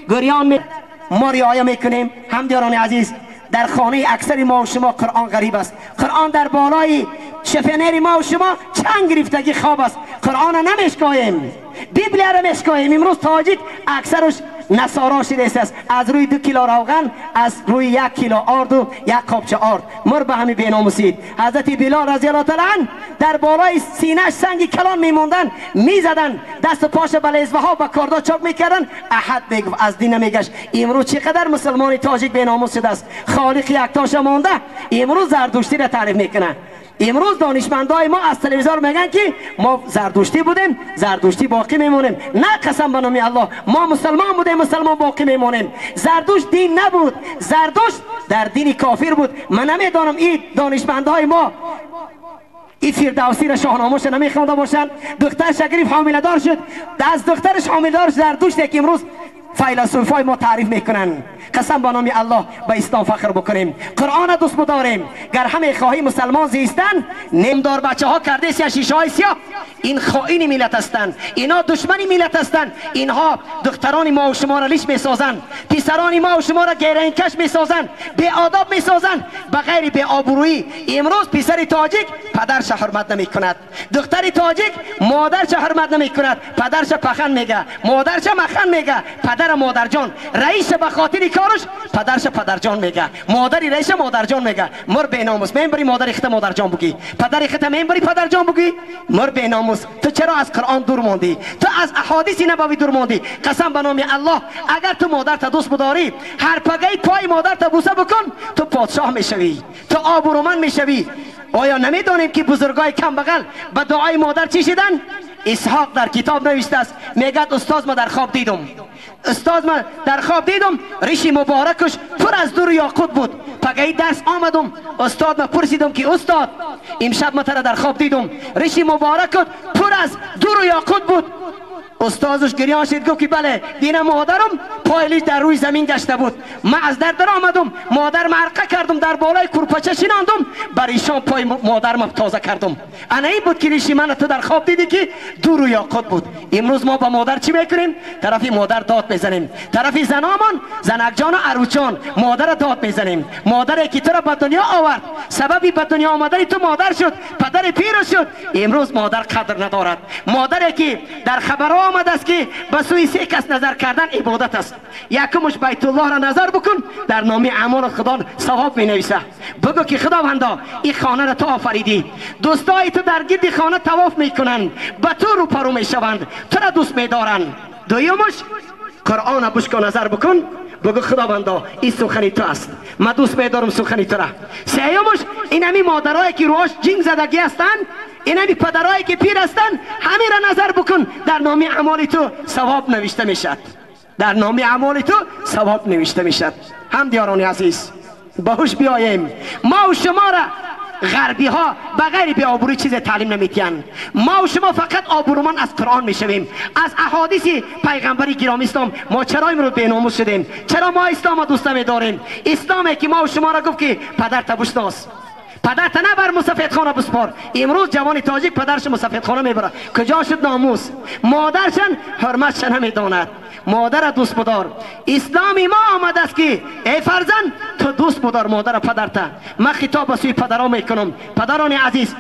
گریان ما رعایت میکنیم. همدیاران عزیز، در خانه اکثر ما و شما قرآن غریب است. قرآن در بالای شفنر ما و شما چند گرفتگی خواب است. قرآن نمیشکاییم، بیبلی را میشکاییم. امروز تاجیک اکثرش نصارا شده است. از روی 2 کیلو روغن، از روی 1 کیلو آرد و 1 قابچه آرد. مر به همین بیناموسید. حضرت بلال رضی الله تعالی عنه در بالای سینه‌اش سنگ کلان میموندن، میزدن، دست و پاش بلیزوه ها با کاردا چاک میکردن. احد میگفت از دین نمیگشت. امروز چقدر مسلمان تاجیک بیناموس شده است. خالق یکتاش مونده. امروز زردشتی را تعریف میکنه. امروز دانشمندای ما از تلویزیون میگن که ما زردشتی بودیم، زردشتی باقی میمونیم. نه، قسم به نام الله، ما مسلمان بودیم، مسلمان باقی میمونیم. زردشت دین نبود، زردشت در دین کافر بود. من نمیدانم این دانشمندای ما این فردوسی را شاهنامه‌اش نمیخونده باشن. دختر شگریف حامله دار شد، از دخترش حامله دار زردشت که امروز فیلسوفای ما تعریف میکنن. قسم به نام الله به اسلام فخر بکنیم، قرآن دوست بداریم. گر همه خواهی مسلمان زیستن، نمدار بچه ها کرده شیشه های سیاه. این خائن ملت هستند، اینا دشمن ملت هستند. اینها دختران ما و شما را لیش میسازند، پسران ما و شما را گیرین کش میسازند، بی آداب میسازند، بغیر بی آبرویی. امروز پسر تاجیک پدرش حرمت نمی کند، دختر تاجیک مادرش حرمت نمی کند، پدرش پخن میگه، مادرش مخن میگه. پدر مادرجان رئیس به خاطر کارش پدرش پدرجان میگه، مادری رئیس مادرجان میگه. مر به ناموس، من بری مادر خت مادرجان بگی، پدر خت من بری پدرجان بگی. مر به ناموس، تو چرا از قرآن دور موندی؟ تو از احادیث نبوی دور موندی. قسم به نام الله، اگر تو مادرت دوست بداری، هر پگی پای مادرت بوسه بکن، تو پادشاه میشوی، تو آبرومند میشوی. آیا نمیدانیم که بزرگای کم بغل به دعای مادر چی شدن؟ اسحاق در کتاب نوشته است، میگه استاد ما در خواب دیدم، استاد من در خواب دیدم ریش مبارکش پر از دور یاقوت بود. پگهی درس آمدم، استاد من پرسیدم که استاد امشب من در خواب دیدم ریش مبارکت پر از دور یاقوت بود. استادش گریان شد، گفت که بله دیدم مادرم پایلیش در روی زمین گشته بود. من از در آمدم، مادر مرقه کردم، در بالای کورپچه شیناندم، بر ایشان پای مادرم تازه کردم. انا این بود که ریشی من تو در خواب دیدی که دور و یاقوت بود. امروز ما با مادر چی میکنیم؟ طرفی مادر داد میزنیم، طرفی زنامان، زنک جان و عروچان مادر داد میزنیم. مادری که تو را به دنیا آورد، سببی به دنیا آمدن تو مادر شد، پدر پیر شد. امروز مادر قدر ندارد. مادری که در خبرها آمده است که به سوی 3 کس نظر کردن عبادت است. یکمش بیت الله را نظر بکن، در نام اعمال خدا ثواب می نویسه. بگو که خداوندا این خانه را تو آفریدی، دوستای تو در گرد خانه طواف میکنند، به تو رو پرو میشوند، تو را دوست میدارند. دویمش قرآن بشکا نظر بکن، بگو خداوندا این سخنی تو است، من دوست میدارم سخنی تو را. سیومش این همی مادرایی که روش جنگ زدگی هستند، این همی پدرایی که پیر هستند، همین را نظر بکن، در نام اعمال تو ثواب نوشته میشد، در نام اعمال تو ثواب نوشته میشد. هم دیاران عزیز باهوش بیاییم. ما و شما را غربی ها بغیر بی آبروی چیز تعلیم نمیتین. ما و شما فقط آبرومان از قرآن میشویم، از احادیث پیغمبری گرامی اسلام. ما چرا امروز بیناموس شدیم؟ چرا ما اسلام دوست نمیداریم؟ اسلامی که ما و شما را گفت که پدر تبوشناس، پدرت نبر مسافرخانه بسپار. امروز جوان تاجیک پدرش مسافرخانه میبره، کجا شد ناموس؟ مادرشن حرمتشن نمیداند. مادر دوست بدار. اسلامی ما آمده است که ای فرزند تو دوست بدار مادر پدرت. من خطاب به سوی پدرها میکنم، پدران عزیز،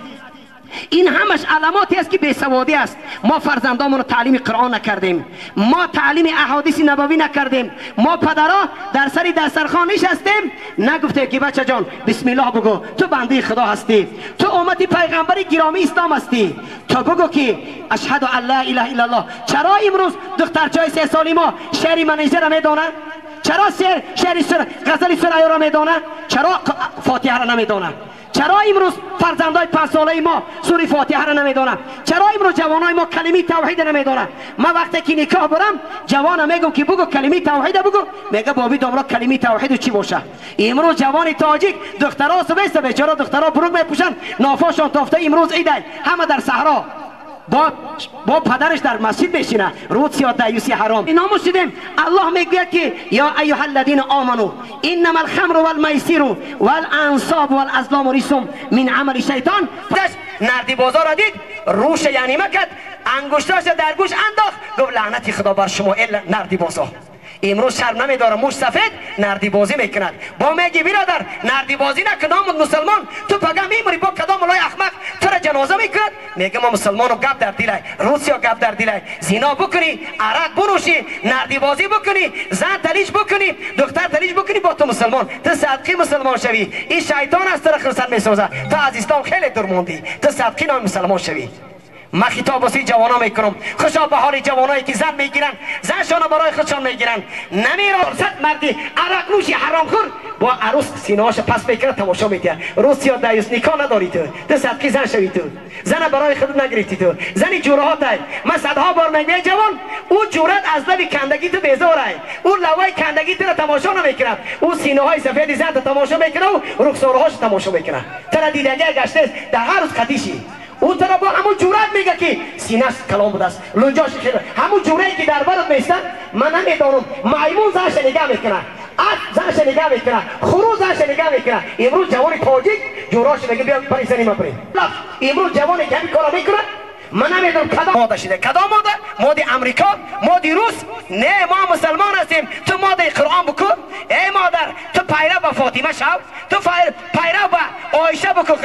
این همش علاماتی است که بیسوادی است. ما فرزندامون تعلیم قرآن نکردیم، ما تعلیم احادیث نبوی نکردیم. ما پدرها در سری دسترخوان نشستیم، نگفته که بچه جان بسم الله بگو، تو بنده خدا هستی، تو امتی پیغمبری گرامی اسلام هستی، تو بگو که اشهد ان لا اله الا الله. چرا امروز دخترچای 3 سالی ما شعر منیژه را میدونه؟ چرا شعر غزل سرایی را میدونه؟ چرا فاتحه را نمیدونه؟ چرا امروز فرزندای 5 ساله ما سوره فاتحه را نمیدونه؟ چرا امروز جوانای ما کلمه توحید نمیدونه؟ من وقتی که نکاح برم جوانم میگم که بگو کلمه توحید بگو، میگه بابی دامرا کلمه توحید چی باشه؟ امروز جوان تاجیک دخترها سبسته بیچاره دخترها بروگ میپوشن، نافاشون تافته. امروز ایده همه در صحرا با پدرش در مسجد بشینه، روز یا دیوسی حرام. اینا ما شدیم. الله میگه که یا ایها الذین آمنو انما الخمر والمیسر والانصاب والازلام رجس من عمل شیطان. نردی بازار را دید، روش یعنی مکد، انگشتاش در گوش انداخت، گفت لعنتی خدا بر شما الا نردی بازار. امروز شرم نمیداره، موش سفید نردی بازی میکند. با میگی برادر نردی بازی نکنم مسلمان، تو پگه میموری با کدام مولای احمق تو را جنازه میکند؟ میگه ما مسلمانو گپ در دیلای، روسیا گپ در دیلای، زنا بکنی، عرق بنوشی، نردی بازی بکنی، زن تلیج بکنی، دختر تلیج بکنی، با تو مسلمان، تو صدقی مسلمان شوی. این شیطان است تو را خرسن میسازه، تو از اسلام خیلی دور موندی، تو صدقی نام مسلمان شوی. ما خطاب واسه جوانا میکنم، خوشا به حال جوانایی که زن میگیرن، زنشان برای خودشان میگیرن، نمیرن صد مردی عرق نوشی حرام خور با عروس سینه‌اش پس بکنه تماشا میده. روسیا دیوس نکاح نداری تو صدقی زن شوی، تو زن برای خود نگرفتی، تو زنی جورها تای. من صدها بار میگم جوان او جورت از لب کندگی تو بیزاره، او لوای کندگی تو تماشا نمیکنه، او سینه‌های سفید زن تو تماشا میکنه و رخسارهاش تماشا میکنه. تو دیدگی گشته در هر روز خطیشی. او طرف با همون جورت میگه که سینه‌اش کلام بوده است، لنجاش خیره، همون جورایی که در برات میسته. من نمیدانم میمون زنش نگاه میکنه، زنش نگاه میکنه، خروس زنش نگاه میکنه. امروز جوان تاجیک جوراش میگه بیا پای زنی ما بریم. امروز جوانی که همین کارا میکنه من نمیدونم کدام ماده شده، کدام ماده امریکا، ماده روس. نه ما مسلمان هستیم، تو ماده قرآن بکن. ای مادر تو پیرو به فاطمه شو، تو پیرو به عایشه بکن.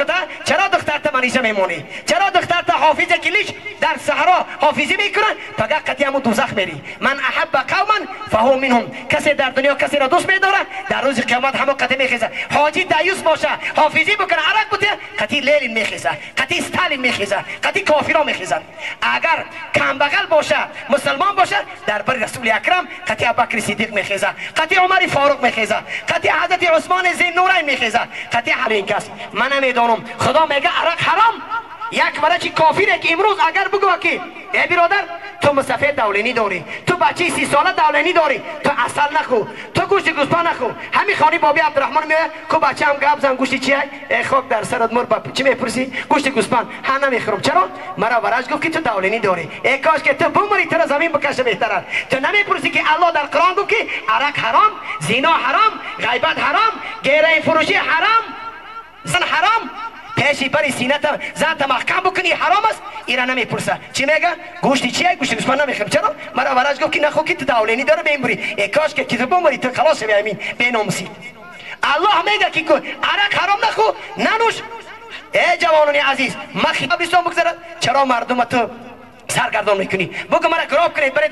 چرا دختر تا منیشه میمونی؟ چرا دختر تا حافظ کلیش در صحرا حافظی میکنن؟ فقط قطعی همون دوزخ میری. من احب قوما فهو منهم. کسی در دنیا کسی را دوست میداره در روز قیامت همون قطعی میخیزه. حاجی دیوس باشه حافظی بکنه عرق بوده قطعی لیلین میخیزه، قطعی استالین میخیزه، قطعی کافرا میخیزن. اگر کم بغل باشه مسلمان باشه در بر رسول اکرم قطعی ابوبکر صدیق میخیزه، قطعی عمر فاروق میخیزه، قطعی حضرت عثمان ذی النورین میخیزه، قطعی هر این کس. من نمیدانم خدا میگه عرق حرام. یک برای کافیره که امروز اگر بگو که ای برادر تو مسافر دولینی داری، تو بچه 30 ساله دولینی داری، تو عسل نخو، تو گوشت گوسفند نخو. همین خانی بابی عبدالرحمن میگه که بچه هم گپ زن گوشت چیه؟ ای خاک در سرت مر باب چی میپرسی؟ گوشت گوسفند ها نمیخورم. چرا؟ مرا ورش گفت که تو دولینی داری. ای کاش که تو بمری تو زمین بکشه بهتره. تو نمیپرسی که الله در قرآن گفت که عرق حرام، زنا حرام، غیبت حرام، گیره فروشی حرام، زن حرام. پیشی بری سینه تا زن تا محکم بکنی حرام است. ایران نمیپرسه چی میگه؟ گوشتی چیه؟ گوشت گوسفند نمیخورم. چرا؟ مرا ورش گفت که نخو که تو دولینی داره بمیری. ای کاش که تو بمری تو خلاص شوی. امین بیناموسی. الله میگه که عرق حرام نخو، ننوش. ای جوانان عزیز ما خطاب اسلام بگذارد چرا مردم تو سرگردان میکنی؟ بگو مرا گراب کنید برای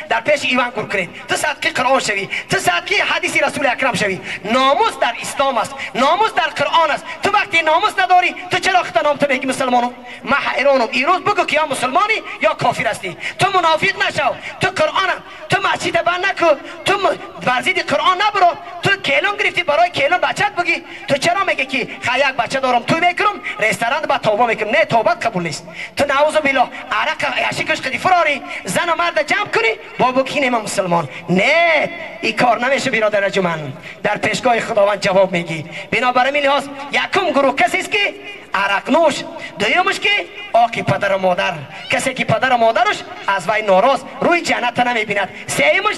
در پیش ایوان گور کنید. تو صدقی قرآن شوی، تو صدقی حدیث رسول اکرم شوی. ناموس در اسلام است، ناموس در قرآن است. تو وقتی ناموس نداری تو چرا خطا نام تو بگی مسلمانم؟ من حیرانم. ایروز بگو که یا مسلمانی یا کافر هستی. تو منافق نشو، تو قرآن، تو مسجد بند نکن، تو ورزید قرآن نبرو، تو کیلون گرفتی برای کیلون بچت بگی. تو چرا میگی که یک بچه دارم تو میکنم رستوران با توبه میکنم؟ نه توبه قبول نیست. تو نعوذ بالله عرق عشقش قدی فراری زن و مرد جمع کنی بابا کی نیم مسلمان؟ نه این کار نمیشه برادر جمن. در پیشگاه خداوند جواب میگی. بنابراین لحاظ یکم گروه کسی است که عرق نوش، دویمش که آقی پدر و مادر، کسی که پدر و مادرش از وی ناراض روی جنت نمیبیند. سومش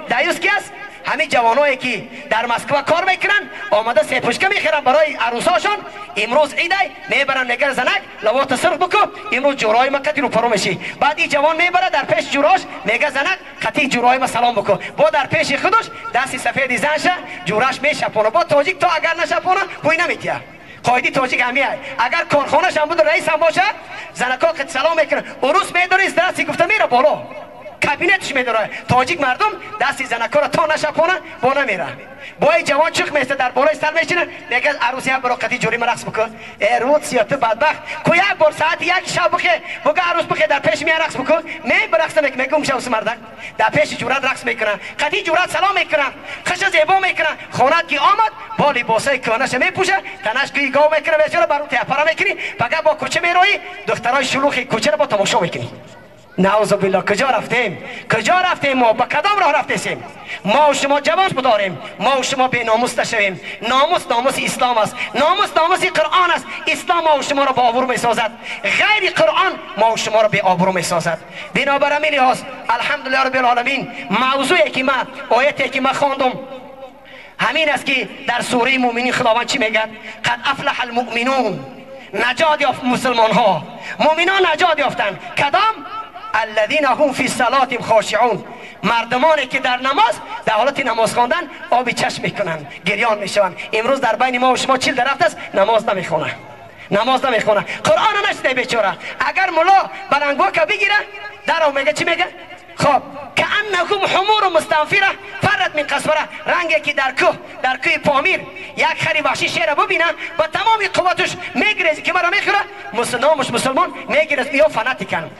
دیوس کی است؟ همین جوانایی که در مسکو کار میکنن آماده سیپوشکه میخرن برای عروساشون. امروز عیده میبرن نگر زنک لوات سرخ بکن امروز جورای ما قطعی رو پرو میشی. بعد این جوان میبره در پیش جوراش میگه زنک قطعی جورای ما سلام بکن. با در پیش خودش دستی سفید زنشه جوراش میشپونه. با تاجیک تو اگر نشپونه بوی نمیتیه. قایدی تاجیک همیه. اگر کارخانه‌ش هم بود رئیس هم باشه زنکا قط سلام میکنه. عروس میداره از دستی گفته میره بالا کابینتش میداره. تاجیک مردم دستی زنکا را تا نشپونه با نمیره. با جوان چخ میسته در بالای سر میشینه میگه عروسی هم برو قطعی جوری رقص بکن. ای روسیا تو بدبخت کو یک بار ساعت یک شب بخه بگه عروس بخه در پیش میان رقص بکن. می برقص میگم شوس مردک در پیش جورت رقص میکنن. قطعی جورت سلام میکنن، خش زیبا میکنن. خونت کی آمد با لباسای کانش میپوشه تنش کی گاو میکنه بیچاره برو تپرا میکنی. فقط با کوچه میروی دخترای شلوغ کوچه رو با تماشا میکنی. نعوذ بالله کجا رفتیم ما با کدام راه رفتیم؟ ما و شما جواز بداریم، ما و شما بی ناموس نشویم. ناموس اسلام است، ناموس قرآن است. اسلام ما و شما را با آبرو میسازد، غیر قرآن ما و شما را به آبرو میسازد. بنابراین لحاظ الحمدلله رب العالمین موضوعی که من آیتی که من خواندم همین است که در سوره مومنین خداوند چی میگه؟ قد افلح المؤمنون، نجات یافت مسلمان ها. مؤمنان نجات یافتند. کدام؟ الذین هم فی صلاتهم خاشعون، مردمانی که در نماز در حالت نماز خواندن آبی چشم میکنن، گریان میشوند. امروز در بین ما و شما چیل درخت است، نماز نمیخونه، نماز نمیخونه، قرآن نشده بیچاره. اگر ملا بلنگواکه بگیره در میگه چی میگه؟ خب که انکم حمور مستنفره فرد من قصوره، رنگی که در کوه پامیر یک خری وحشی شیر ببینه با تمام قوتش میگیره که مرا میخوره، مسلمان میگیره. یا فناتیکن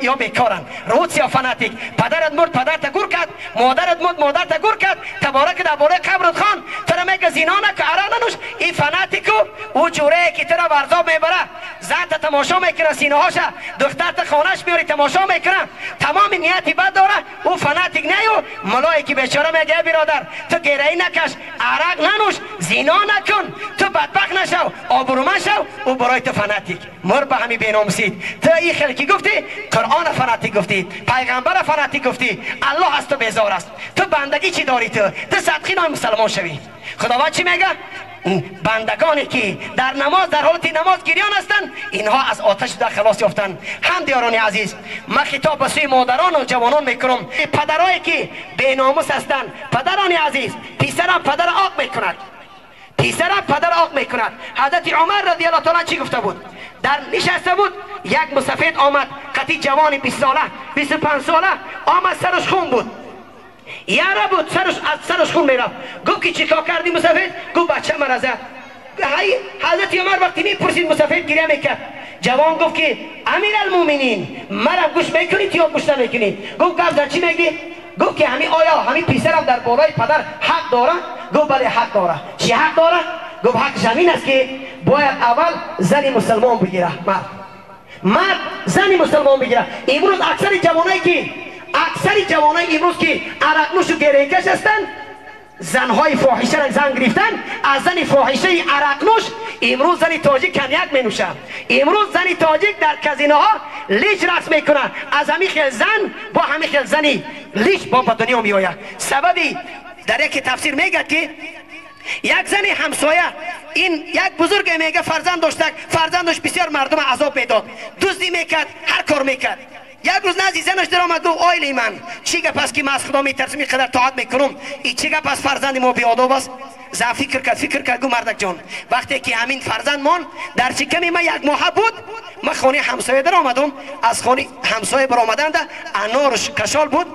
یا بیکارن، روت یا فناتیک. پدرت مرد پدرت گور کرد، مادرت مرد مادرت گور کرد، تبارک در بالای قبرت خان ترا میگه زینا نکن، عرق ننوش. این فناتیکو او جوره که ترا ورزاب میبره، زن تا تماشا میکنه، سینه هاشه، دختر تا خانهش میاری تماشا میکنه، تمام نیتی بد داره. او فناتیک نیو ملایی که بیچاره میگه برادر تو گرهی نکش، عرق ننوش، زینا نکن، تو بدبخت نشو، آبرومند شو. او برای تو فناتیک. مر به همین بیناموسید. تو این خلقی گفتی، قرآن فناتیک گفتی، پیغمبر فناتیک گفتی، الله از تو بیزار است. تو بندگی چی داری؟ تو صدقی نام مسلمان شوی. خداوند چی میگه؟ بندگانی که در نماز در حالت نماز گریان هستند اینها از آتش در خلاص یافتند. هم دیاران عزیز، من خطاب به سوی مادران و جوانان میکنم، پدرایی که بیناموس هستند، پدران عزیز، پسرم پدر آق میکند، پسرم پدر آق میکند. حضرت عمر رضی الله تعالی چی گفته بود؟ در نشسته بود، یک مسافر آمد، قطعی جوانی 20 ساله 25 ساله آمد، سرش خون بود، یاره بود، سرش خون میرفت. گفت که چیکار کردی مسافر؟ گفت بچه مرا زد. حضرت عمر وقتی میپرسید مسافر گریه میکرد. جوان گفت که امیر المومنین مرا گوش میکنید یا گوش نمیکنید؟ گفت گفت چی میگی؟ گفت که آیا همین پسرم در بالای پدر حق داره؟ گفت بله حق داره. چی حق داره؟ گفت حق زمین است که باید اول زن مسلمان بگیره، مرد زن مسلمان بگیره. امروز اکثر جوانای امروز که عرق نوش و گریه کش هستند، زنهای فاحشه را زن گرفتن، از زن فاحشه عرق نوش امروز زن تاجیک کنیاک می نوشن. امروز زن تاجیک در کازینو ها لیچ رقص میکنه، از همین خیل زن با همین خیل زنی لیچ با دنیا می آید. سببی در یک تفسیر میگه که یک زن همسایه، این یک بزرگ میگه فرزندش بسیار مردم عذاب میداد، دزدی میکرد، هر کار میکرد. یک روز نزدیک زنش در آمد، گفت آیلی من چی گپ است که من از خدا میترسم اینقدر طاعت میکنم، این چی گپ است فرزند ما بیادب است؟ زن فکر کرد گفت مردک جان، وقتی که همین فرزند من در شکم من یک ماه بود، من خانه همسایه در آمدم، از خانه همسایه بر آمدن ده انارش کشال بود،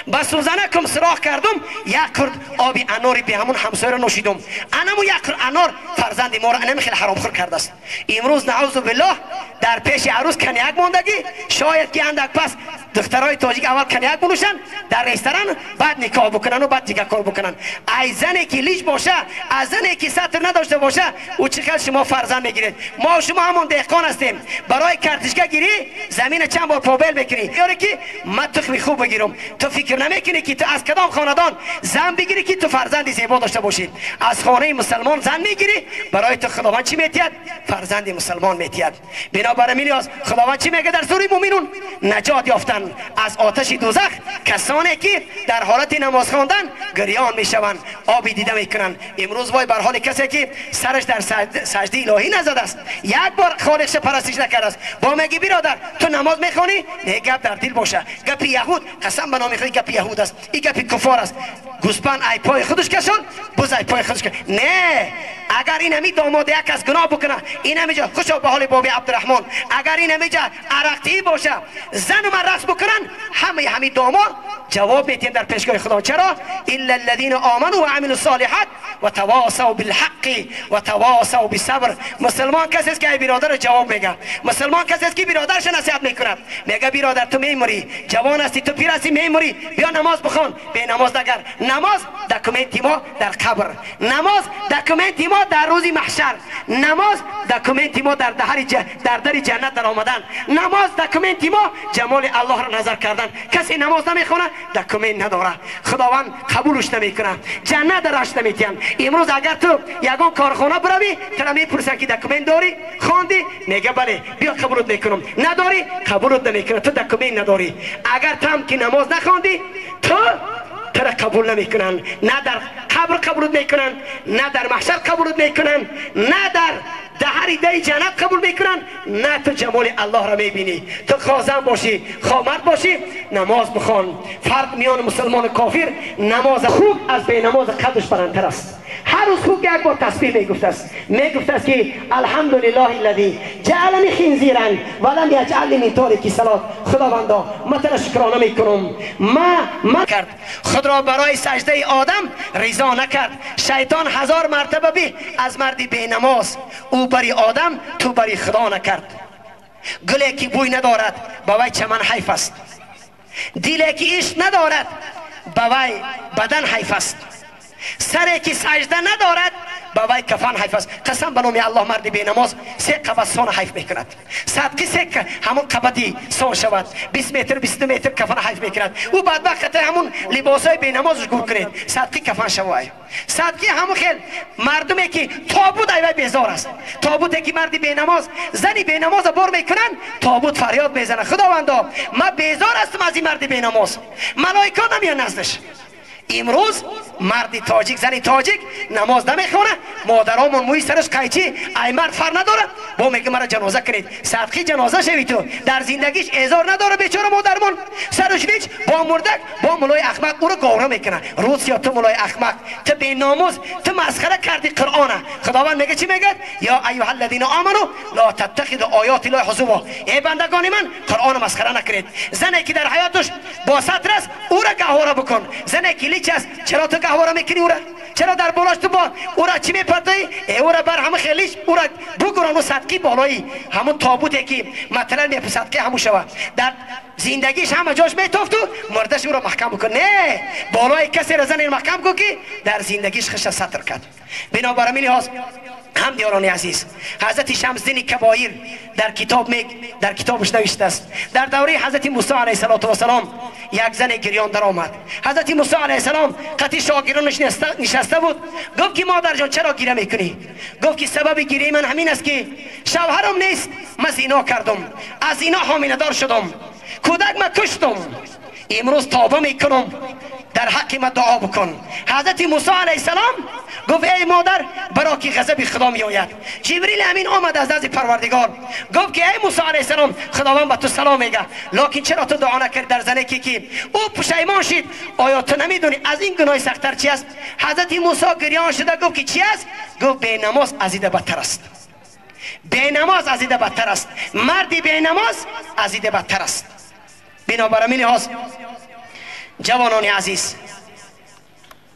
با سوزنه کم سراخ کردم، یک کرد آبی اناری به همون همسایه را نوشیدم. انمو یک کرد انار فرزند ما را انم خیلی حرام خور کرده است. امروز نعوذ بالله در پیش عروس کنیاک ماندگی، شاید که اندک پس دخترای تاجیک اول کنیاک بنوشن در رستوران، بعد نکاح بکنن و بعد دیگه کار بکنن. ای زنی که لیچ باشه، از زنی که سطر نداشته باشه، او چقدر شما فرزند میگیرید. ما شما همون دهقان هستیم، برای کارتشکا گیری زمین چند بار پابل بکنی، یاری که من تخم خوب بگیرم. تو فکر نمیکنی که تو از کدام خاندان زن بگیری که تو فرزندی زیبا داشته باشید؟ از خانه مسلمان زن میگیری، برای تو خداوند چی میتید؟ فرزند مسلمان میتید. بنابراین میلیاس خداوند چی میگه در سوره مومنون؟ نجات یافتن از آتش دوزخ کسانی که در حالت نماز خواندن گریان میشوند، آبی دیده میکنن. امروز وای بر حال کسی که سرش در سجده الهی نزده است، یک بار خالقش پرستش نکرده است. با میگی برادر تو نماز میخونی؟ نه، گپ در دل باشه. گپ یهود، قسم به نام خدا گپ یهود است، این گپ کفار است. گوسپند ای پای خودش کشان، بز ای پای خودش کشان. نه، اگر این همی داماد یک از گناه بکنه، این همی جا خوشا به حال بابی عبدالرحمن، اگر این همی جا عرقتی باشه، زن و من رقص بکنن، همه داماد جواب میتیم در پیشگاه خدا. چرا؟ الا الذين آمنوا وعملوا الصالحات وتواصوا بالحق وتواصوا بالصبر. مسلمان کسی است که ای برادر جواب میگه. مسلمان کسی است که برادرش نصیحت میکند، میگه برادر تو میمری، جوان هستی، تو پیر هستی، میمری، بیا نماز بخون. به نماز نگر. نماز دکومنتی ما در قبر، نماز دکومنتی ما در روز محشر، نماز دکومنتی ما در در جنت در آمدن، نماز دکومنتی ما جمال الله را نظر کردن. کسی نماز نمیخونه دکومنت نداره، خداوند قبولش نمیکنه، جنت درش نمیتین. امروز اگر تو یگان کارخانه بروی، تو میپرسن که دکومنت داری؟ خواندی؟ میگه بله، بیا قبولت میکنم. نداری؟ قبولت نمیکنه، تو دکومنت نداری. اگر تو هم که نماز نخواندی، تو را قبول نمیکنن، نه در قبر قبولت میکنن، نه در محشر قبولت میکنن، نه در دهر ایده جنت قبول میکنن، نه تو جمال الله را میبینی. تو خازن باشی، خامرد باشی، نماز بخوان. فرق میان مسلمان و کافر، نماز خوب از بی نماز قدرش برانتر است. هر روز خوب یک بار تسبیح میگفت است، میگفت است که الحمدلله الذی جعلنی خنزیرا ولم یجعلنی من تارک صلات. خداوندا من تو را شکرانه میکنم، من کرد خود را برای سجده آدم رضا نکرد. شیطان 1000 مرتبه به از مردی بی نماز، او بری آدم تو بری خدا نکرد. گلی که بوی ندارد با وی چمن حیف است، دلی که عشق ندارد با وی بدن حیف است، سری که سجده ندارد با وی کفن حیف است. قسم به نام الله مرد بی نماز 3 قبط سان حیف میکند. صدقه 3 همون قبطی سان شود، 20 متر 22 متر کفن حیف میکند. او بدبخت همون لباسای بی نمازش گور کنید، صدقه کفن شود. صدقه همون خیل مردمی که تابوت ایوه بیزار است، تابوتی که مرد بی نماز زنی بی نماز بار میکنن، تابوت فریاد میزنه خداوندا من بیزار هستم از این مرد بی نماز، ملائکه نمیان نزدش. امروز مرد تاجیک زنی تاجیک نماز نمیخونه، مادرامون موی سرش قیچی ای مرد فر نداره با میگه مرا جنازه کنید. صدقه جنازه شوی تو، در زندگیش ازار نداره بیچاره مادرمون، سرش ویچ با مردک با ملای احمق او رو گوره میکنه. روز یا تو ملای احمق، تو بی ناموز، تو مسخره کردی قرآن. خداوند میگه چی میگه؟ یا ایها الذین آمنو لا تتخذوا آیات الله حضوا. ای بندگان من قرآن مسخره نکنید. زنی که در حیاتش با ستر است او را گهواره بکن. زنی که چرا تو گهواره میکنی او را؟ چرا در بالاش تو با او را چی میپرتایی؟ او را بر همه خیلیش او را بگران و صدقی بالایی همون تابوتی که مثلا میپه صدقی همون شود در زندگیش همه جاش میتافت و مردش او را محکم بکن. نه، بالای کسی را زن محکم کن که در زندگیش خش ستر کرد. بنابراین لحاظ هم دیاران عزیز، حضرت شمسدین کبایر در کتابش نوشته است در دوره حضرت موسی علیه السلام یک زن گریان در آمد. حضرت موسی علیه السلام قطعی شاگردانش نشسته بود. گفت که مادر جان چرا گریه میکنی؟ گفت که سبب گریه من همین است که شوهرم نیست، من زنا کردم، از زنا حامله دار شدم، کودک من کشتم، امروز توبه میکنم، در حق من دعا بکن. حضرت موسی علیه السلام گفت ای مادر برا که غضب خدا می آید. جبریل امین آمد از نزد پروردگار گفت که ای موسی علیه السلام خداوند به تو سلام میگه، لکن چرا تو دعا نکردی در زنی که او پشیمان شد؟ آیا تو نمیدونی از این گناه سخت‌تر چی است؟ حضرت موسی گریان شده گفت که چی است؟ گفت بی نماز از این بدتر است، بی نماز از این بدتر است، مردی بی نماز از این بدتر است. بنابراین لحاظ جوانان عزیز،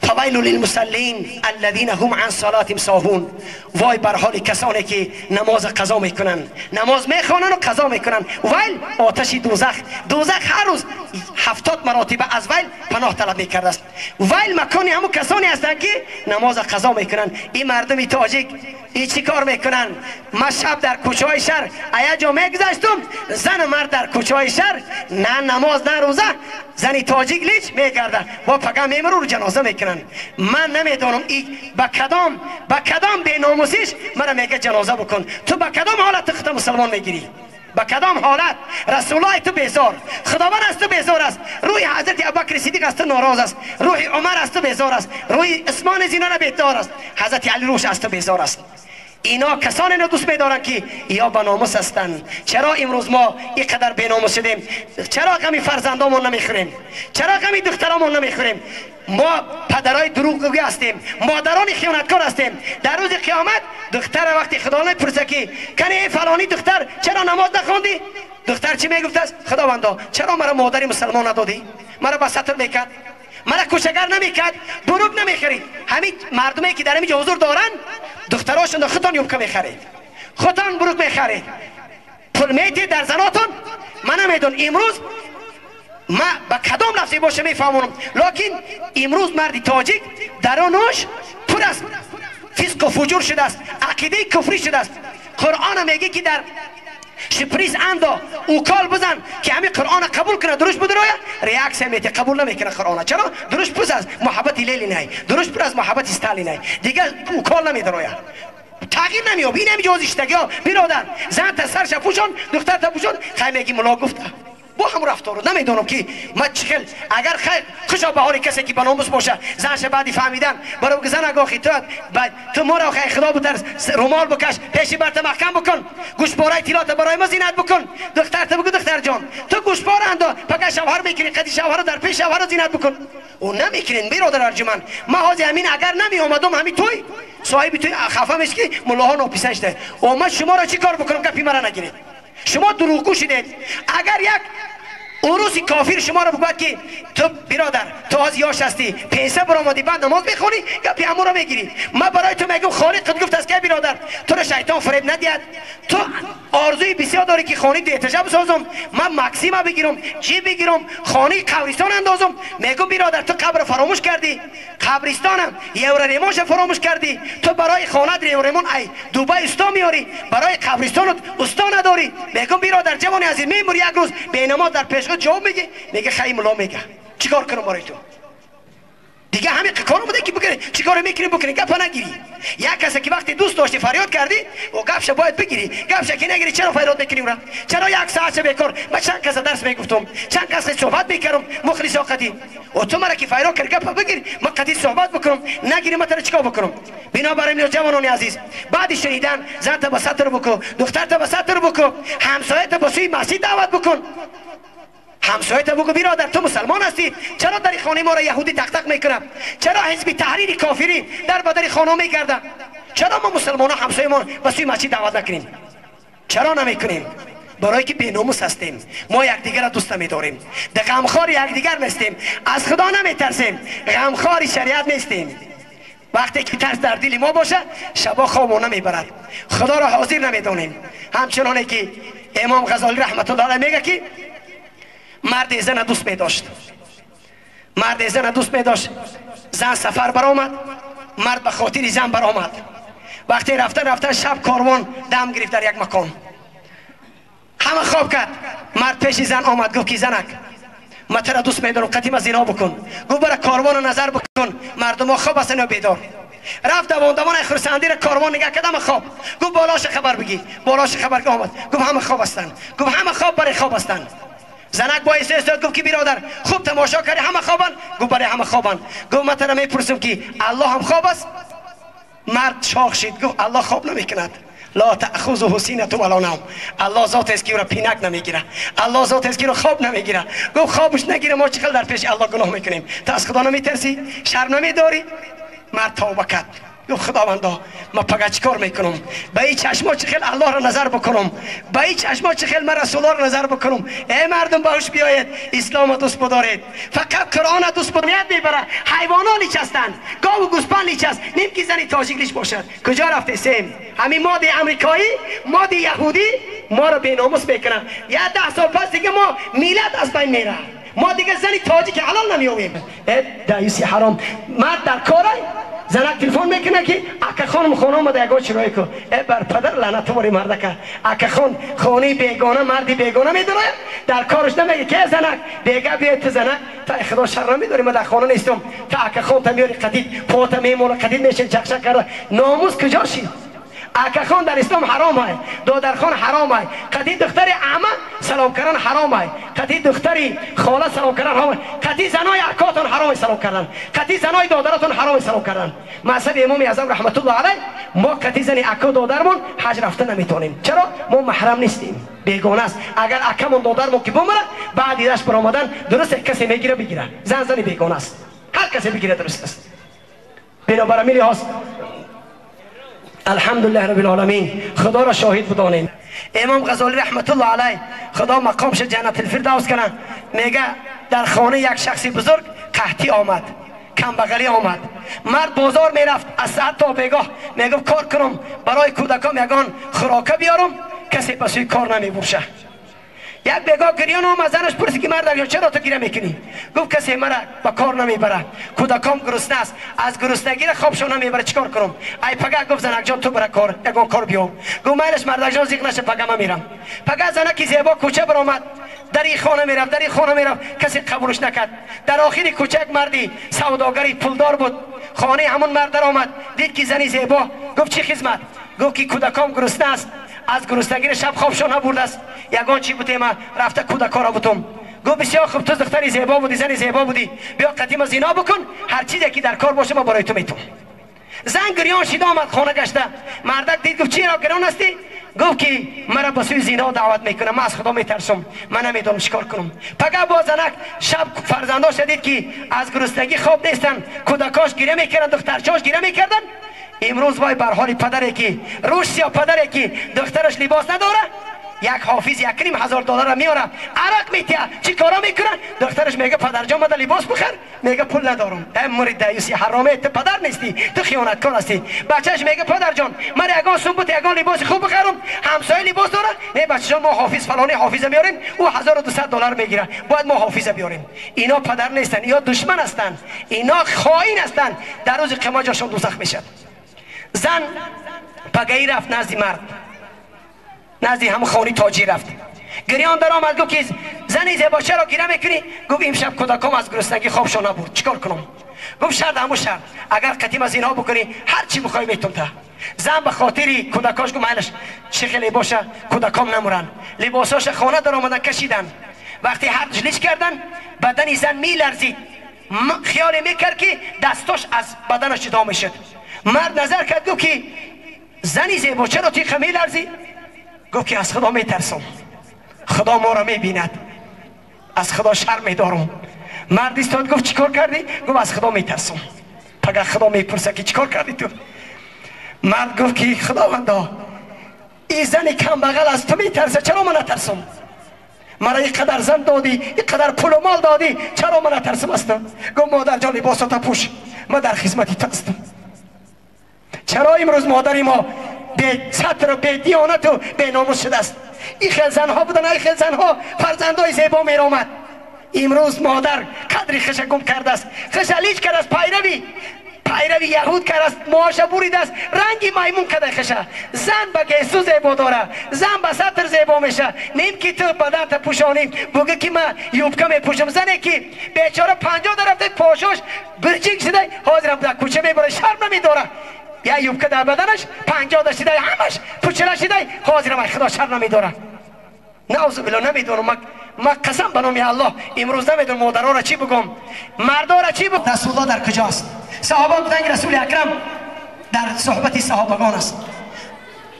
فویل للمصلین الذین هم عن صلاتهم ساهون. وای بر حال کسانی که نماز قضا میکنن، نماز میخوانن و قضا میکنن. ویل آتش دوزخ هر روز 70 مراتب از ویل پناه طلب میکرده است. ویل مکانی همون کسانی هستند که نماز قضا میکنن. این مردم تاجیک این چی کار میکنن؟ من شب در کوچه های شهر ایا جا میگذشتم، زن مرد در کوچه های شهر نه نماز نه روزه، زنی تاجیک لیچ میگرده با پگاه میمرو رو جنازه میکنن. من نمیدونم این با کدام بی ناموسیش مرا میگه جنازه بکن. تو با کدام حالت خود مسلمان میگیری؟ با کدام حالت؟ رسول الله تو بیزار، خداوند از تو بیزار است، روی حضرت ابوبکر صدیق از تو ناراض است، روی عمر از تو بیزار است، روی عثمان زینان بیزار است، حضرت علی روش از تو بیزار است. اینا کسانی رو دوست می‌دارن که یا با ناموس هستند. چرا امروز ما اینقدر بی ناموس شدیم؟ چرا غمی فرزندامون نمیخوریم؟ چرا غمی دخترامون نمیخوریم؟ ما پدرای دروغگوی هستیم، مادران خیانتکار هستیم. در روز قیامت دختر وقتی خدا نمیپرسه که کنی فلانی دختر چرا نماز نخوندی؟ دختر چی میگفت است؟ خداوندا چرا مرا مادری مسلمان ندادی؟ مرا با ستر میکرد، مرا کوچگر نمیکرد، بروک نمیخرید. همین مردمی که در اینجا حضور دارن دختراشون خودتان یوبکه میخرید، خودتان بروک میخرید، پول میتید در زناتون. من نمیدون امروز ما با کدام لفظی باشه میفهمونم، لکن امروز مردی تاجیک درونش پر است فسق و فجور شده است، عقیده کفری شده است. قرآن میگه که در شپریز اندا او کال بزن که همین قرآن قبول کنه، درش بود رویا ریاکس میته قبول نمیکنه قرآن. چرا؟ درش پس از محبت لیلی نه، درش پر از محبت استالی نه، دیگه او کال نمیده رویا، تغییر نمیاد. این نمیجوزیشتگی ها برادر، زن تا سرش پوشون، دختر تا پوشون، خیلی میگی ملا گفته با هم رفتار رو نمیدونم که ما چخل اگر خیر خوشا بهاری کسی که بناموس باشه زنش بعدی فهمیدن برای زن اگاخی تو ما را خیر خدا بتر رومال بکش پیشی برت محکم بکن گوشبارای تیرات برای ما زینت بکن دختر تو بگو دختر جان تو گوشبار اندا پکا شوهر میکنی قدی شوهر رو در پیش شوهر زینت بکن او نمیکنین برادر ارجمند ما حاضر همین اگر نمی اومدم همین توی صاحب توی خفه میشه که ملاها ناپیسش ده او ما شما را چی کار بکنم گپی مرا نگیرید شما دروغگو شدید اگر یک اوروسی کافر شما رو بگوید که تو برادر تو از یاش هستی پیسه برآمدی بعد نماز میخونی یا پیامو رو میگیری ما برای تو میگم خالق خود گفت است که برادر تو رو شیطان فریب ندید تو آرزوی بسیار داری که خانه دیتجا بسازم من مکسیما بگیرم جی بگیرم خانه قبرستان اندازم میگم برادر تو قبر فراموش کردی قبرستانم یورریمونش فراموش کردی تو برای خانه یورریمون ای دوبای استا میاری برای قبرستانت استا نداری میگم برادر جوانی عزیز میموری یک روز بینماز در پیش جواب میگه خیلی ملا میگه چیکار کنم برای تو دیگه همین کارو بوده که بگیری چیکار میکنی بکنی گپ نگیری یک کسی که وقتی دوست داشتی فریاد کردی و گپش باید بگیری گپش که نگیری چرا فریاد میکنی اون چرا یک ساعت بیکار من چند کس درس میگفتم چند کس صحبت میکردم مخلص قدی و تو مرا که فریاد کردی گپ بگیری من قدی صحبت بکنم نگیری من چیکار بکنم بنابراین جوانان عزیز بعد شنیدن زن تا بساتر بکو دختر تا بساتر بکو همسایه تا بسوی مسجد دعوت بکن همسایت بگو برادر تو مسلمان هستی چرا در خانه ما را یهودی تق میکنم چرا حزب تحریر کافری در بدر خانه میگردن چرا ما مسلمان ها همسایه ما به سوی مسجد دعوت نکنیم چرا نمیکنیم برای که بیناموس هستیم ما یکدیگر را دوست نمیداریم در غمخوار یکدیگر نیستیم از خدا نمیترسیم غمخوار شریعت نیستیم وقتی که ترس در دل ما باشه شبا خواب نمیبرد خدا را حاضر نمیدانیم همچنانه که امام غزالی رحمت الله علیه میگه که مرد زن دوست می داشت مرد زن دوست می داشت زن سفر برآمد مرد به خاطر زن برآمد وقتی رفتن شب کاروان دم گرفت در یک مکان همه خواب کرد مرد پیش زن آمد گفت که زنک من تو را دوست می دارم قدیم از زنا بکن گفت برای کاروان نظر بکن مردم ها خواب هستن و بیدار رفت دوان خرسندی را کاروان نگاه کردم خواب گفت بالاش خبر بگی بالاش خبر آمد گفت همه خواب هستن گفت همه خواب برای خواب هستن زنک با استاد گفت که برادر خوب تماشا کردی همه خوابن گفت برای همه خوابن گفت من ترا میپرسم که الله هم خواب است مرد شاخ شد گفت الله خواب نمیکند لا تأخذه سینة ولا نوم الله ذات است که او را پینک نمیگیره الله ذات است که او خواب نمیگیره گفت خوابش نگیره ما چقدر در پیش الله گناه میکنیم تو از خدا نمیترسی شرم نمیداری مرد توبه کرد گفت خداوندا ما پگه چیکار میکنم به این چشما چه خیل الله را نظر بکنم به این چشما چه خیل من رسول الله را نظر بکنم ای مردم باش بیاید اسلام دوست بدارید فقط قرآن دوست بدارید میبره حیوانات لیچ هستند گاو و گوسفند لیچ است نیم که زنی تاجیک لیچ باشد کجا رفته سیم همین ماده امریکایی ماده یهودی ما را بیناموس میکنن یا 10 سال پس دیگه ما میلاد از بین میره ما دیگه زنی تاجیک حلال نمیویم دایوسی حرام مرد در کاره زنک تلفن میکنه که اکا خانم خانه اومده اگه چرایی که ای بر پدر لعنت باری مردکه اکا خان خانه بیگانه مردی بیگانه میدونه در کارش نمیگه که زنک دیگه بیاید تو زنک تا خدا شر نمیداری من در خانه نیستم تا اکا خان تا میاری قدید پاتا میمونه قدید میشه چکشک کرده ناموس کجا شید اکا خان در اسلام حرام های دادر خان حرام های قدید دختر عمه سلام کردن حرام های قدید دختری خاله سلام کردن حرام های قدید زنای اکاتون حرام سلام کردن قدید زنای دادراتون حرام سلام کردن مذهب امام اعظم رحمت الله علیه ما قدید زنی اکا دادرمون حج رفته نمیتونیم چرا ما محرم نیستیم بیگانه است اگر اکمون دادرمون که بمره بعد ایدش برآمدن درست کسی میگیره بگیره زنی بیگانه است هر کسی بگیره درست است بنابراین هست الحمدلله رب العالمین خدا را شاهد بدانیم امام غزالی رحمت الله علیه خدا مقامش جنت الفردوس کنه میگه در خانه یک شخصی بزرگ قحطی آمد کم بغلی آمد مرد بازار میرفت از ساعت تا بیگاه میگفت کار کنم برای کودکام یگان خوراکه بیارم کسی پسوی کار نمیبوشه یک بیگاه گریان هم از زنش پرسی که مرد چرا تو گریه میکنی گفت کسی مرا با کار نمیبره کودکام گرسنه است از گرسنگی خوابشو نمیبره چیکار کنم ای پگه گفت زنک جان تو برای کار یگان کار بیو گفت میلش مردک جان زیغ نشه پگه من میرم پگه زنکی زیبا کوچه برآمد در این خانه میرفت کسی قبولش نکرد در آخر کوچه یک مردی سوداگری پولدار بود خانه همون مرد در آمد دید که زنی زیبا گفت چی خدمت گفت که کودکام گرسنه است از گرسنگی شب خوابشون نبرده است. یگان چی بودیم رفته کودکان را بودم. گفت بسیار خوب، تو دختری زیبا بودی، زنی زیبا بودی، بیا قدیم زنا بکن، هر چیزی که در کار باشه ما برای تو میتونم. زن گریان شد آمد خانه گشته. مردک دید گفت چرا گریان هستی؟ گفت که مرا به سوی زنا دعوت میکنه، من از خدا میترسم، من نمیدونم چیکار کنم. پگاه با زنک شب فرزنداش دید که از گرسنگی خواب نیستن، کودکاش گریه میکردن، دخترچاش گریه میکردن. امروز وای بر حال پدری که روش سیا پدری که دخترش لباس نداره، یک حافظ $1,500 میاره، عرق میتیه، چی کارا میکنه؟ دخترش میگه پدر جان مده لباس بخر، میگه پول ندارم. ای مرید دیوسی حرامه، تو پدر نیستی، تو خیانتکار هستی. بچهش میگه پدر جان من یگان صبح یگان لباس خوب بخرم، همسایه لباس داره، نه بچه جان ما حافظ فلانی حافظ میاریم، او $1,200 میگیره، باید ما حافظ بیاریم. اینا پدر نیستن، اینا دشمن هستن، اینا خائن هستن، در روز قیامت جاشون دوزخ میشه. زن پگاهی رفت نزد مرد، نزدی همون خانی تاجی رفت. گریان در آمد گفت که زنی زیبا چرا گریه میکنی؟ گفت امشب کودکام از گرسنگی خوابشون نبرد، چیکار کنم؟ گفت شرط همون شرط، اگر قدیم از اینا بکنی هر چی بخوای میتونم تا. زن به خاطری کودکاش گفت مالش چه خیلی باشه کودکام نمورن، لباساش خانه در آمدن کشیدن. وقتی هر جلیش کردن بدن زن میلرزید، خیال میکرد که دستاش از بدنش جدا میشد. مرد نظر کرد گفت که زنی زیبا چرا تیغ میلرزی؟ گفت که از خدا میترسم، خدا ما را میبیند، از خدا شرم میدارم. مرد ایستاد گفت چیکار کردی؟ گفت از خدا میترسم. پگاه خدا میپرسه که چیکار کردی تو؟ مرد گفت که خداوندا این زن کم بغل از تو میترسه، چرا من نترسم؟ مرا اینقدر زن دادی، اینقدر پول و مال دادی، چرا من نترسم هستم؟ گفت مادر جان لباسات پوش، من در خدمتی تو هستم. چرا امروز مادری ما به سطر و به دیانت و به ناموس شده است؟ این خیل زنها بودن، این خیل زنها فرزندای زیبا میرامد. امروز مادر قدری خش گم کرده است، خشلیج کرده است، پیروی یهود کرده است، معاشه بریده است، رنگی میمون کرده خشه. زن به گیسو زیبا داره، زن به سطر زیبا میشه. نیم که تو بدن تا پوشانی بگه که من یوبکه میپوشم. زنی که بیچاره 50 رفته پاشوش برچینگ شده، حاضرم در کوچه میبره، شرم نمیداره. یا یوبکه در بدنش 50 داشته همش پوچله شده، حاضرم خدا شرم نمیداره. نعوذ بالله نمیدونم. من قسم به نام الله امروز نمیدونم مادرها را چی بگم، مردا را چی بگم. رسول الله در کجاست؟ صحابه بودن رسول اکرم در صحبت صحابگان است.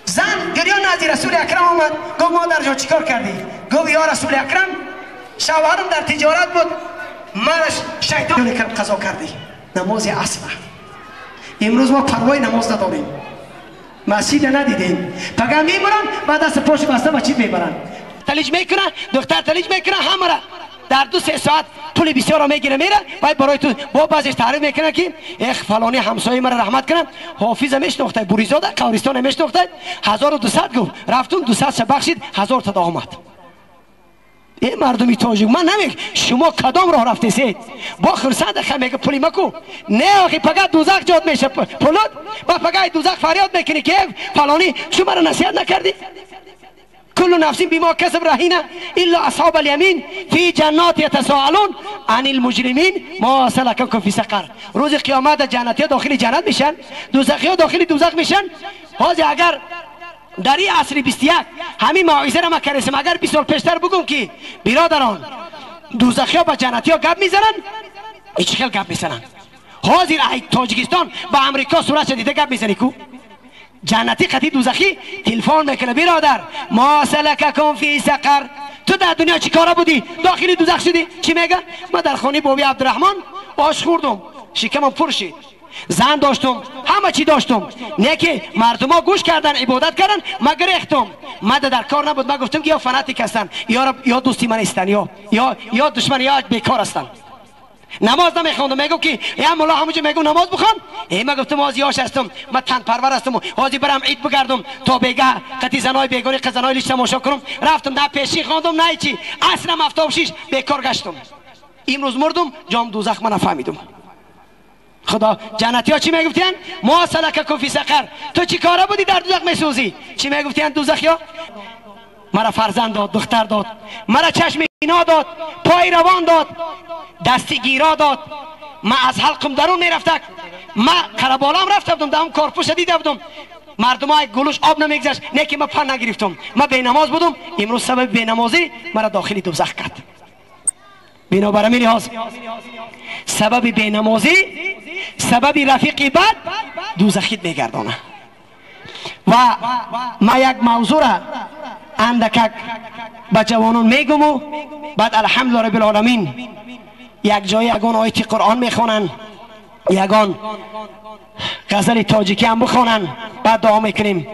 زن گریان نزد رسول اکرم آمد، گفت مادر جان چیکار کردی؟ گفت یا رسول اکرم شوهرم در تجارت بود، منش شیطان کرد قضا کردی. نماز عصر امروز ما پروای نماز نداریم، مسجد ندیدیم، پگاه میبرن بعد دست پاش بسته بچه میبرن، تلیج میکنن، دختر تلیج میکنن، همه را در 2-3 ساعت پول بسیار را میگیره میره. باید برای تو با بعضیش تعریف میکنه که اخ فلانی همسایه مرا رحمت کنم، حافظ میشناخته، بوریزاده قبرستان میشناخته، 1200 گفت رفتم 200 بخشید 1000 تا آمد. این مردمی تاجیک من نمیگم شما کدام راه رفتید با خرسند میگه پولی مکو، نه آخی پگاه دوزخ جات میشه پولت، با پگاه دوزخ فریاد میکنی که فلانی شما را نصیحت نکردی؟ كل نفس بما كسب رهينه الا اصحاب اليمين في جنات يتساءلون عن المجرمين ما سلككم في سقر. روز قیامت جنتی داخل جنت میشن، دوزخی ها داخل دوزخ میشن. حاضر اگر در این عصر 21 همین موعظه را ما کردیم، اگر 20 سال پیشتر بگم که برادران دوزخی ها با جنتی ها گپ میزنن، هیچ خیلی گپ میزنن. حاضر تاجیکستان با امریکا صورت دیده گپ میزنی کو جنتی قطعی دوزخی تلفن میکنه برادر ما سلککم فی سقر، تو در دنیا چی کارا بودی داخل دوزخ شدی؟ چی میگه؟ من در خانه بابی عبدالرحمن آش خوردم، شکمم پر شد، زن داشتم، همه چی داشتم، نه که مردم ها گوش کردن عبادت کردن، من گریختم، من در کار نبود، من گفتم که یا فناتیک هستن یا دوستی من هستن یا دشمن یا بیکار هستن. نماز نمیخوندم، میگم که یا مولا همونجا میگم نماز بخوان، من گفتم آزیاش هستم، من تن پرور هستم، آزی برم عید بگردم تا بگه قطعی زنای بیگاری قزنای لیش تماشا کنم. رفتم نه پیشی خواندم نه چی، اصلا 76 بیکار گشتم. امروز مردم جام دوزخ من نفهمیدم. خدا جنتی ها چی میگفتن؟ ما سلککم فی سقر، تو چی کاره بودی در دوزخ میسوزی؟ چی میگفتن دوزخی ها؟ مرا فرزند داد، دختر داد، مرا چشم اینا داد، پای روان داد، دستی گیرا داد، من از حلقم درون میرفتم، من قربالام رفته بودم، دام کارپوش دیده بودم، مردم های گلوش آب نمیگذشت، نه که من پن نگرفتم، من بینماز بودم، امروز سبب بینمازی مرا داخلی دوزخ کرد. بنابر همین لحاظ سبب بینمازی سبب رفیق بد دوزخیت میگردانه. و ما یک موضوع را اندکک به جوانان میگم و بعد الحمدلله رب العالمین یک جای یگان آیت قرآن میخوانن، یگان غزل تاجیکی هم بخوانن، بعد دعا میکنیم.